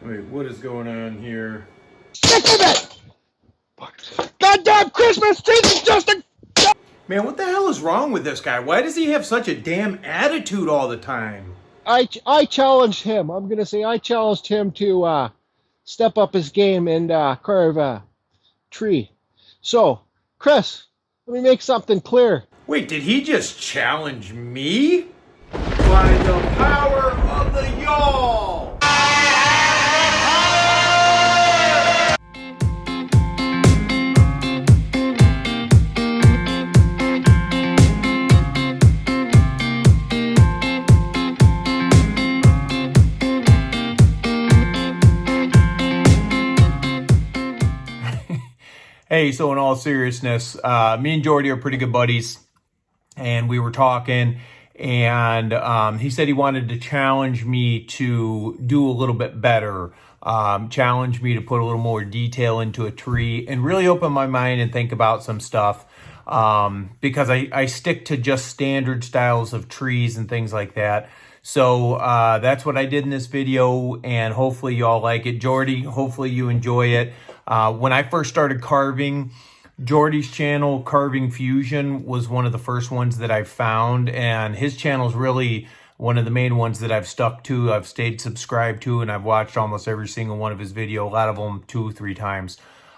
Wait, what is going on here? Sick of it! Goddamn Christmas tree is just a... Man, what the hell is wrong with this guy? Why does he have such a damn attitude all the time? I challenged him. I'm going to say I challenged him to step up his game and carve a tree. So, Chris, let me make something clear. Wait, did he just challenge me? By the power of the y'all! Hey, so in all seriousness, me and Jordy are pretty good buddies, and we were talking, and he said he wanted to challenge me to do a little bit better, challenge me to put a little more detail into a tree and really open my mind and think about some stuff, because I stick to just standard styles of trees and things like that. So that's what I did in this video, and hopefully y'all like it. Jordy, hopefully you enjoy it. When I first started carving, Jordy's channel, Carving Fusion, was one of the first ones that I found, and his channel is really one of the main ones that I've stuck to, I've stayed subscribed to, and I've watched almost every single one of his videos, a lot of them 2 or 3 times.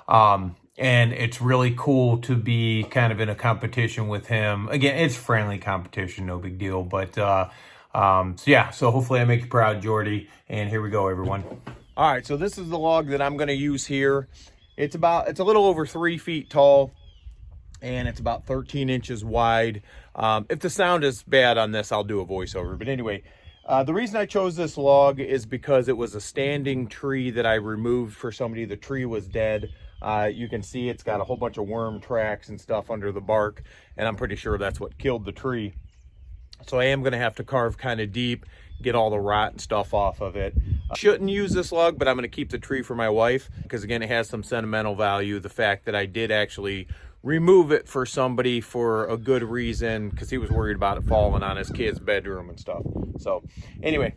And it's really cool to be kind of in a competition with him. Again, it's friendly competition, no big deal, but so yeah, so hopefully I make you proud, Jordy, and here we go, everyone. All right, so this is the log that I'm going to use here. It's a little over 3 feet tall, and it's about 13 inches wide. If the sound is bad on this, I'll do a voiceover. But anyway, the reason I chose this log is because it was a standing tree that I removed for somebody. The tree was dead. You can see it's got a whole bunch of worm tracks and stuff under the bark, and I'm pretty sure that's what killed the tree. So I am going to have to carve kind of deep, get all the rot and stuff off of it. Shouldn't use this log, but I'm going to keep the tree for my wife because, again, it has some sentimental value. The fact that I did actually remove it for somebody for a good reason, because he was worried about it falling on his kid's bedroom and stuff. So anyway,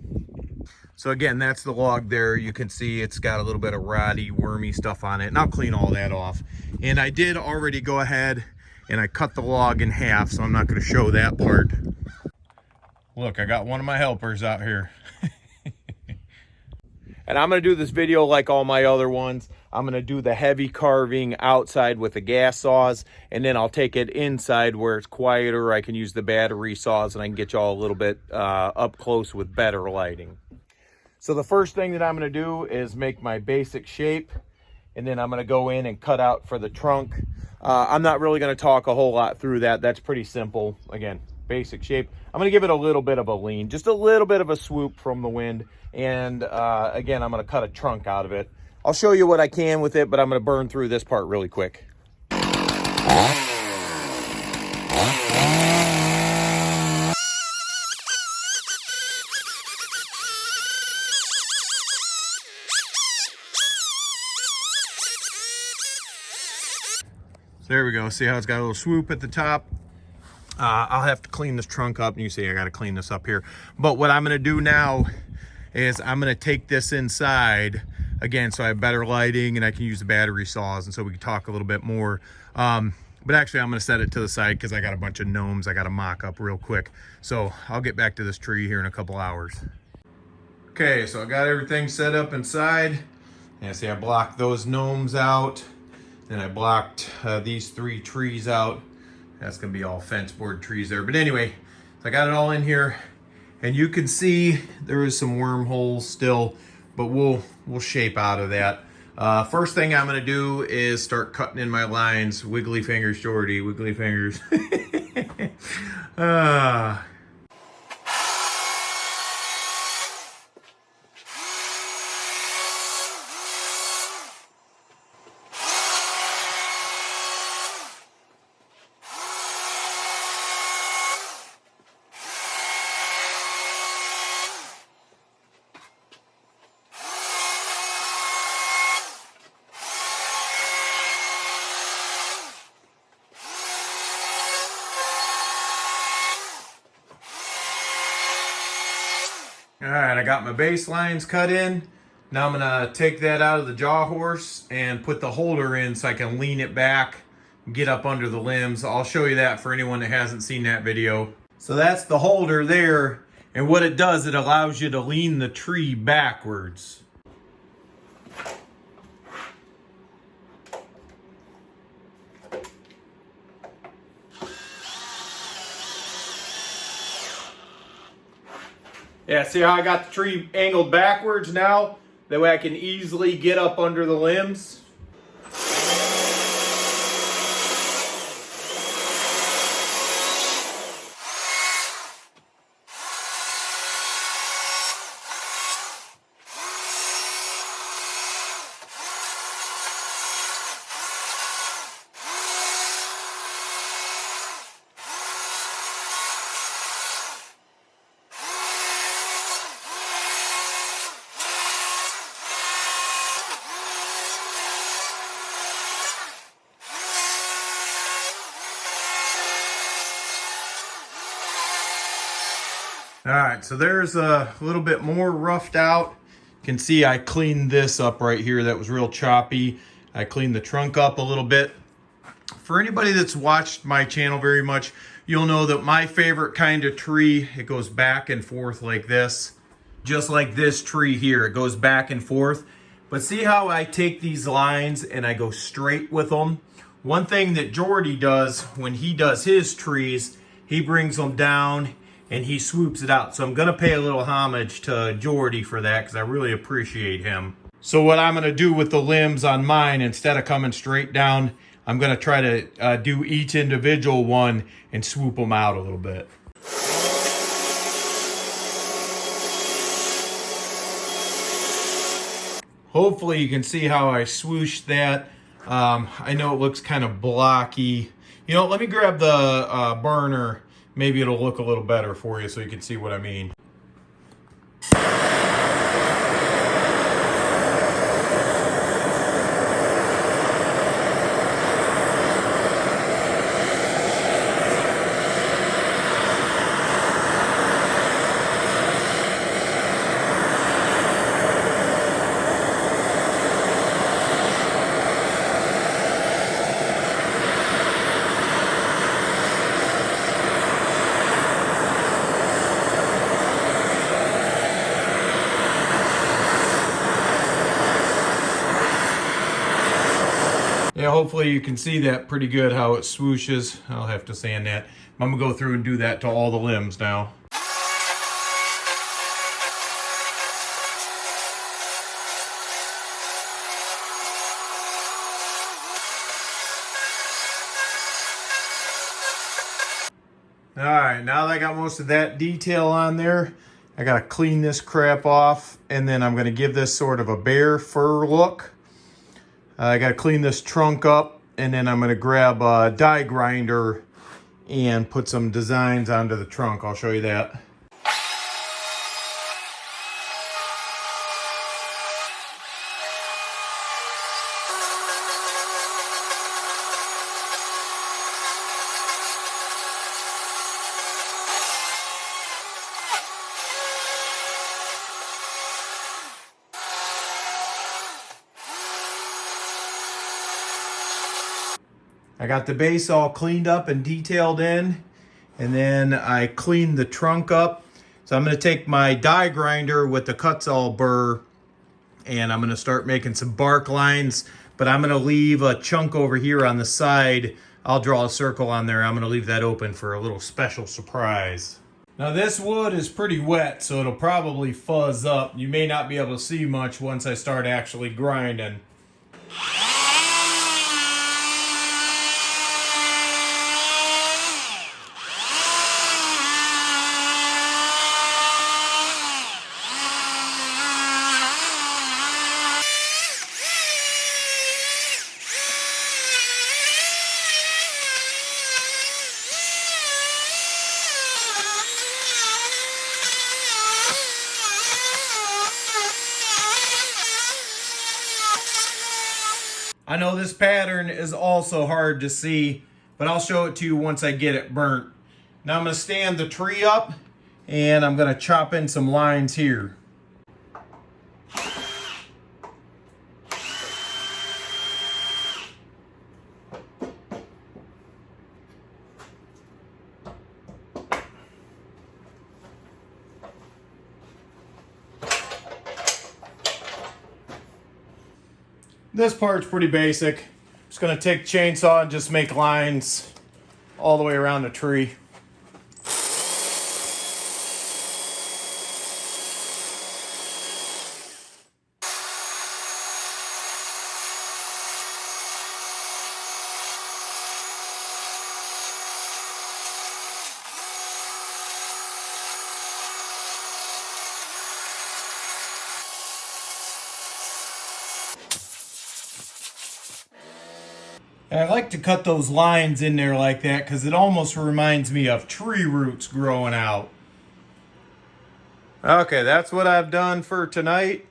so again, that's the log there. You can see it's got a little bit of rotty, wormy stuff on it, and I'll clean all that off. And I did already go ahead and I cut the log in half, so I'm not going to show that part. Look, I got one of my helpers out here. And I'm going to do this video like all my other ones. I'm going to do the heavy carving outside with the gas saws, and then I'll take it inside where it's quieter. I can use the battery saws, and I can get y'all a little bit up close with better lighting. So the first thing that I'm going to do is make my basic shape, and then I'm going to go in and cut out for the trunk. I'm not really going to talk a whole lot through that. That's pretty simple. Again, basic shape. I'm going to give it a little bit of a lean, just a little bit of a swoop from the wind. And again, I'm going to cut a trunk out of it. I'll show you what I can with it, but I'm going to burn through this part really quick. So there we go. See how it's got a little swoop at the top? I'll have to clean this trunk up, and you see I got to clean this up here. But what I'm going to do now is I'm going to take this inside again, so I have better lighting and I can use the battery saws, and so we can talk a little bit more. But actually, I'm going to set it to the side because I got a bunch of gnomes I got to mock up real quick. So I'll get back to this tree here in a couple hours. Okay, so I got everything set up inside. And see, I blocked those gnomes out. Then I blocked these 3 trees out. That's gonna be all fence board trees there. But anyway, so I got it all in here, and you can see there is some wormholes still, but we'll shape out of that. First thing I'm gonna do is start cutting in my lines. Wiggly fingers, Jordy, wiggly fingers. All right, I got my base lines cut in. Now I'm gonna take that out of the jaw horse and put the holder in so I can lean it back, get up under the limbs. I'll show you that for anyone that hasn't seen that video. So that's the holder there, and what it does, it allows you to lean the tree backwards. Yeah, see how I got the tree angled backwards now? That way I can easily get up under the limbs. All right, so there's a little bit more roughed out. You can see I cleaned this up right here. That was real choppy. I cleaned the trunk up a little bit. For anybody that's watched my channel very much, you'll know that my favorite kind of tree, it goes back and forth like this. Just like this tree here, it goes back and forth. But see how I take these lines and I go straight with them? One thing that Jordy does when he does his trees, he brings them down and he swoops it out. So I'm gonna pay a little homage to Jordy for that because I really appreciate him. So what I'm gonna do with the limbs on mine, instead of coming straight down, I'm gonna try to do each individual one and swoop them out a little bit. Hopefully you can see how I swooshed that. I know it looks kind of blocky. You know, let me grab the burner. Maybe it'll look a little better for you so you can see what I mean. Yeah, hopefully you can see that pretty good how it swooshes. I'll have to sand that. I'm gonna go through and do that to all the limbs now. All right, now that I got most of that detail on there, I gotta clean this crap off, and then I'm gonna give this sort of a bare fur look. I got to clean this trunk up, and then I'm going to grab a die grinder and put some designs onto the trunk. I'll show you that. I got the base all cleaned up and detailed in, and then I cleaned the trunk up. So I'm going to take my die grinder with the cuts all burr, and I'm going to start making some bark lines, but I'm going to leave a chunk over here on the side. I'll draw a circle on there. I'm going to leave that open for a little special surprise. Now this wood is pretty wet, so it'll probably fuzz up. You may not be able to see much once I start actually grinding. I know this pattern is also hard to see, but I'll show it to you once I get it burnt. Now I'm going to stand the tree up, and I'm going to chop in some lines here. This part's pretty basic. Just gonna take the chainsaw and just make lines all the way around the tree. And I like to cut those lines in there like that because it almost reminds me of tree roots growing out. Okay, that's what I've done for tonight.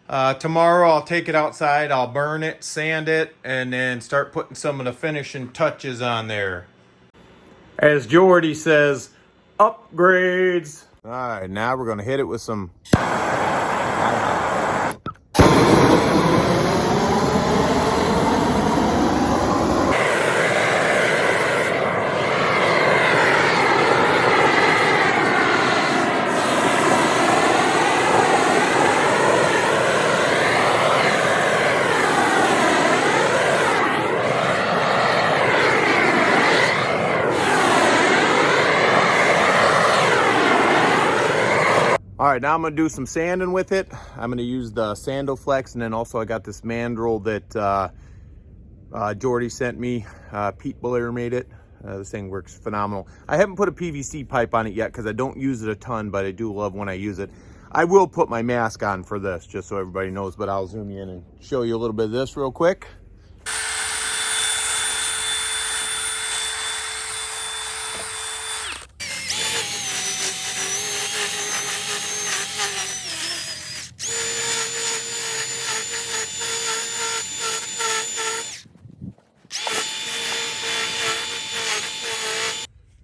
Tomorrow I'll take it outside, I'll burn it, sand it, and then start putting some of the finishing touches on there. As Jordy says, upgrades. All right, now we're gonna hit it with some All right, now I'm gonna do some sanding with it. I'm gonna use the Sandoflex, and then also I got this mandrel that Jordy sent me. Pete Blair made it. This thing works phenomenal. I haven't put a PVC pipe on it yet because I don't use it a ton, but I do love when I use it. I will put my mask on for this, just so everybody knows, but I'll zoom you in and show you a little bit of this real quick.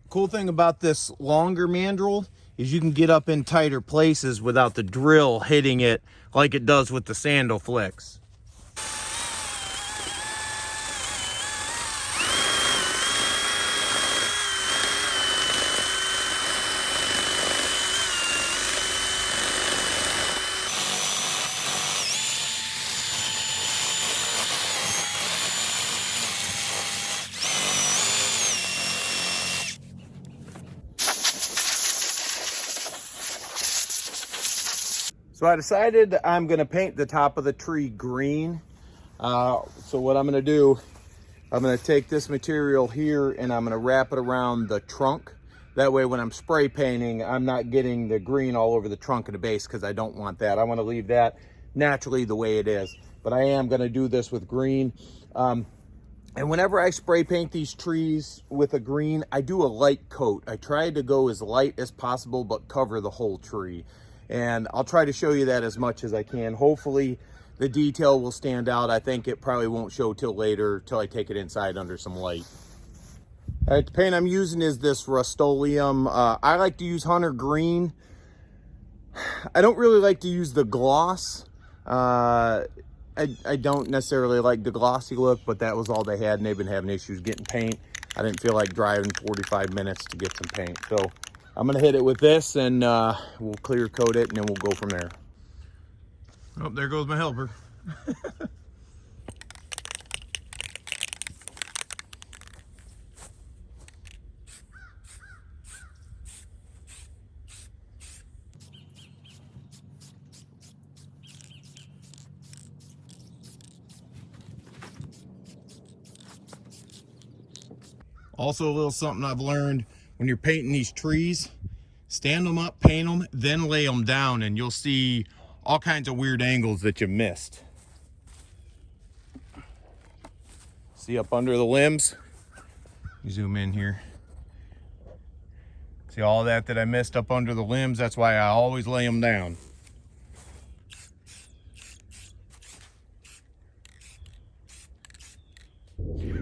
Cool thing about this longer mandrel is you can get up in tighter places without the drill hitting it like it does with the Sandoflex. So I decided I'm gonna paint the top of the tree green. So what I'm gonna do, I'm gonna take this material here and I'm gonna wrap it around the trunk. That way when I'm spray painting, I'm not getting the green all over the trunk and the base because I don't want that. I wanna leave that naturally the way it is. But I am gonna do this with green. And whenever I spray paint these trees with a green, I do a light coat. I try to go as light as possible, but cover the whole tree. And I'll try to show you that as much as I can. Hopefully the detail will stand out. I think it probably won't show till later, till I take it inside under some light. All right, the paint I'm using is this Rust-Oleum. I like to use Hunter Green. I don't really like to use the gloss. I don't necessarily like the glossy look, but that was all they had, and they've been having issues getting paint. I didn't feel like driving 45 minutes to get some paint. So I'm gonna hit it with this and we'll clear coat it and then we'll go from there. Oh, there goes my helper. Also, a little something I've learned when you're painting these trees, stand them up, paint them, then lay them down, and you'll see all kinds of weird angles that you missed. See up under the limbs? You zoom in here. See all that I missed up under the limbs? That's why I always lay them down.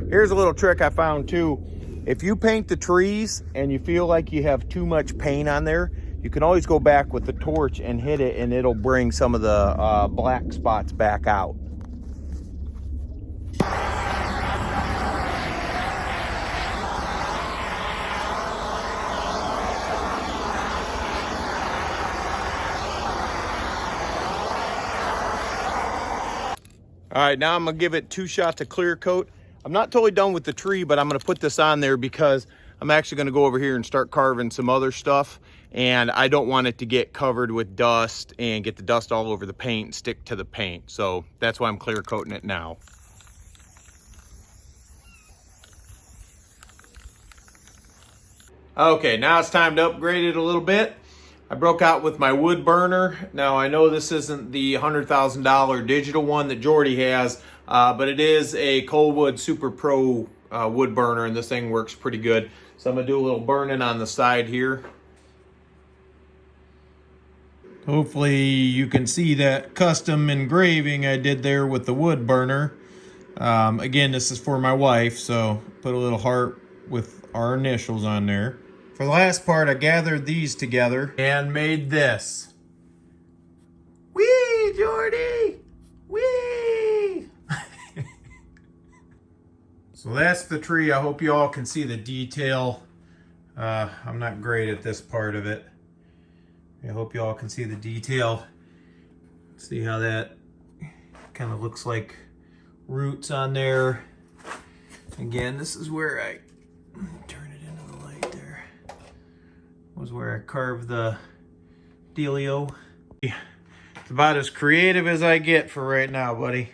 Here's a little trick I found too. If you paint the trees and you feel like you have too much paint on there, you can always go back with the torch and hit it and it'll bring some of the black spots back out. All right, now I'm gonna give it 2 shots of clear coat. I'm not totally done with the tree, but I'm gonna put this on there because I'm actually gonna go over here and start carving some other stuff. And I don't want it to get covered with dust and get the dust all over the paint and stick to the paint. So that's why I'm clear coating it now. Okay, now it's time to upgrade it a little bit. I broke out with my wood burner. Now I know this isn't the $100,000 digital one that Jordy has, but it is a Coldwood Super Pro wood burner, and this thing works pretty good. So I'm gonna do a little burning on the side here. Hopefully you can see that custom engraving I did there with the wood burner. Again, this is for my wife, so put a little heart with our initials on there. For the last part, I gathered these together and made this. Whee, Jordy! Whee! So that's the tree. I hope you all can see the detail. I'm not great at this part of it. I hope you all can see the detail. See how that kind of looks like roots on there. Again, this is where I turn it into the light there. Was where I carved the dealio. It's about as creative as I get for right now, buddy.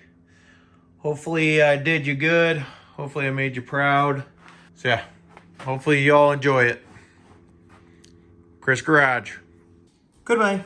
Hopefully I did you good. Hopefully I made you proud. So yeah, hopefully you all enjoy it. Chris Garage. Goodbye.